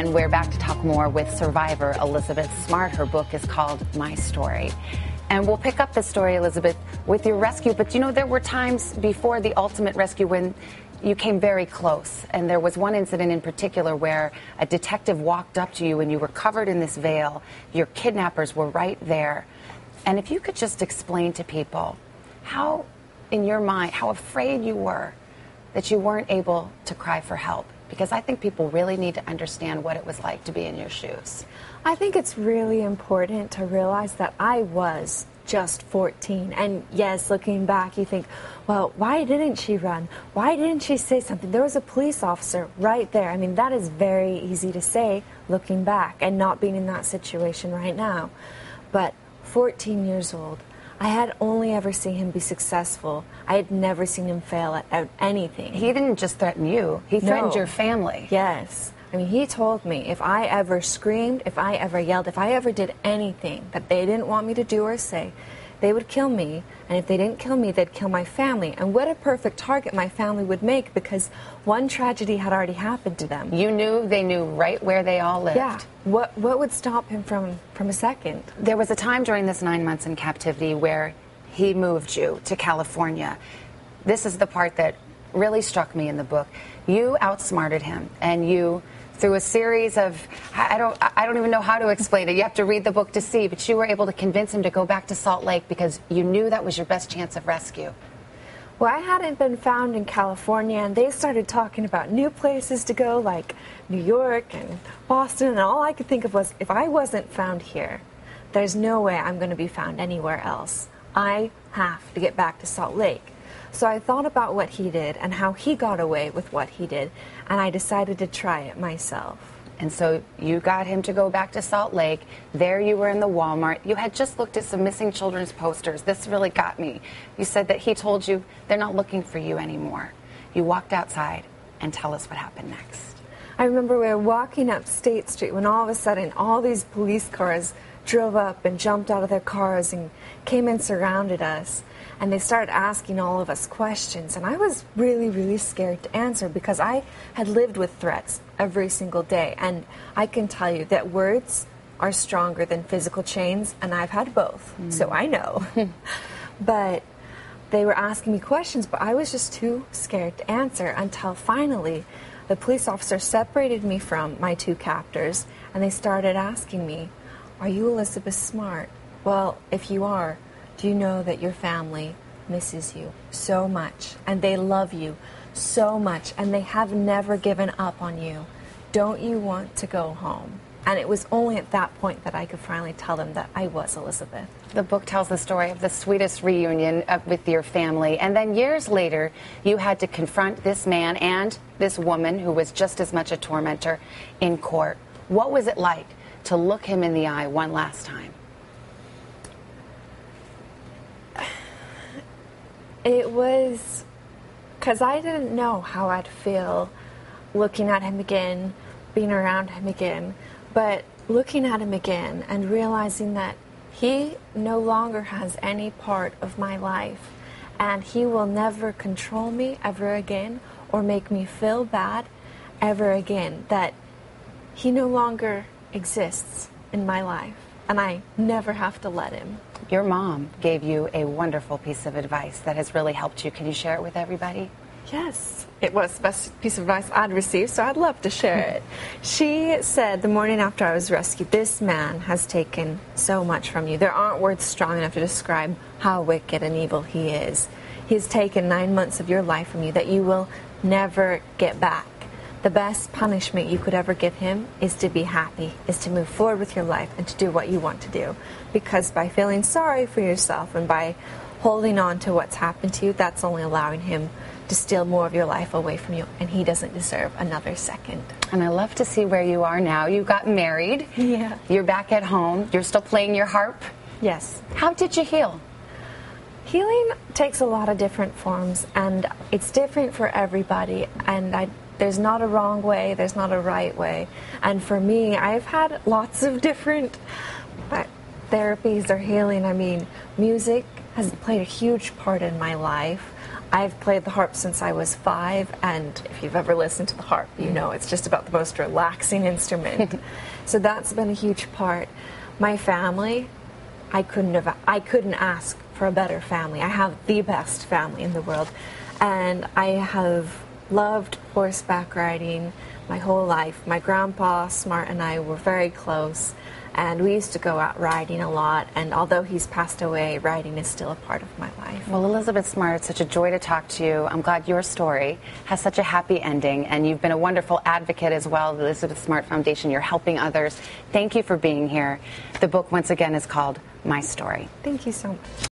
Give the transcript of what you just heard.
And we're back to talk more with survivor Elizabeth Smart. Her book is called My Story. And we'll pick up the story, Elizabeth, with your rescue. But, you know, there were times before the ultimate rescue when you came very close. And there was one incident in particular where a detective walked up to you and you were covered in this veil. Your kidnappers were right there. And if you could just explain to people how, in your mind, how afraid you were that you weren't able to cry for help. Because I think people really need to understand what it was like to be in your shoes. I think it's really important to realize that I was just 14. And yes, looking back, you think, well, why didn't she run? Why didn't she say something? There was a police officer right there. I mean, that is very easy to say looking back and not being in that situation right now. But 14 years old, I had only ever seen him be successful. I had never seen him fail at anything. He didn't just threaten you. He threatened your family. Yes. I mean, he told me if I ever screamed, if I ever yelled, if I ever did anything that they didn't want me to do or say, they would kill me. And if they didn't kill me, they'd kill my family. And what a perfect target my family would make, because one tragedy had already happened to them. You knew they knew right where they all lived. Yeah. What would stop him from a second? There was a time during this 9 months in captivity where he moved you to California. This is the part that really struck me in the book. You outsmarted him, and you, through a series of, I don't even know how to explain it. You have to read the book to see, but you were able to convince him to go back to Salt Lake because you knew that was your best chance of rescue. Well, I hadn't been found in California, and they started talking about new places to go, like New York and Boston, and all I could think of was, if I wasn't found here, there's no way I'm going to be found anywhere else. I have to get back to Salt Lake. So I thought about what he did and how he got away with what he did, and I decided to try it myself. And so you got him to go back to Salt Lake. There you were in the Walmart. You had just looked at some missing children's posters. This really got me. You said that he told you they're not looking for you anymore. You walked outside, and tell us what happened next. I remember we were walking up State Street when all of a sudden all these police cars drove up and jumped out of their cars and came and surrounded us. And they started asking all of us questions. And I was really, really scared to answer because I had lived with threats every single day. And I can tell you that words are stronger than physical chains, and I've had both, so I know. But they were asking me questions, but I was just too scared to answer until finally the police officer separated me from my two captors, and they started asking me, "Are you Elizabeth Smart? Well, if you are, do you know that your family misses you so much, and they love you so much, and they have never given up on you? Don't you want to go home?" And it was only at that point that I could finally tell them that I was Elizabeth. The book tells the story of the sweetest reunion with your family. And then years later, you had to confront this man and this woman who was just as much a tormentor in court. What was it like to look him in the eye one last time? It was because I didn't know how I'd feel looking at him again, being around him again, but looking at him again and realizing that he no longer has any part of my life, and he will never control me ever again or make me feel bad ever again, that he no longer exists in my life, and I never have to let him. Your mom gave you a wonderful piece of advice that has really helped you. Can you share it with everybody? Yes, it was the best piece of advice I'd received, so I'd love to share it. She said the morning after I was rescued, "This man has taken so much from you. There aren't words strong enough to describe how wicked and evil he is. He's taken 9 months of your life from you that you will never get back. The best punishment you could ever give him is to be happy, is to move forward with your life and to do what you want to do. Because by feeling sorry for yourself and by holding on to what's happened to you, that's only allowing him to steal more of your life away from you, and he doesn't deserve another second." And I love to see where you are now. You got married. Yeah. You're back at home. You're still playing your harp. Yes. How did you heal? Healing takes a lot of different forms, and it's different for everybody, and there's not a wrong way, there's not a right way. And for me, I've had lots of different therapies or healing. I mean, music has played a huge part in my life. I've played the harp since I was 5, and if you've ever listened to the harp, you know it's just about the most relaxing instrument. So that's been a huge part. My family, I couldn't ask for a better family. I have the best family in the world, and I have loved horseback riding my whole life. My grandpa, Smart, and I were very close, and we used to go out riding a lot, and although he's passed away, riding is still a part of my life. Well, Elizabeth Smart, it's such a joy to talk to you. I'm glad your story has such a happy ending, and you've been a wonderful advocate as well, the Elizabeth Smart Foundation. You're helping others. Thank you for being here. The book, once again, is called My Story. Thank you so much.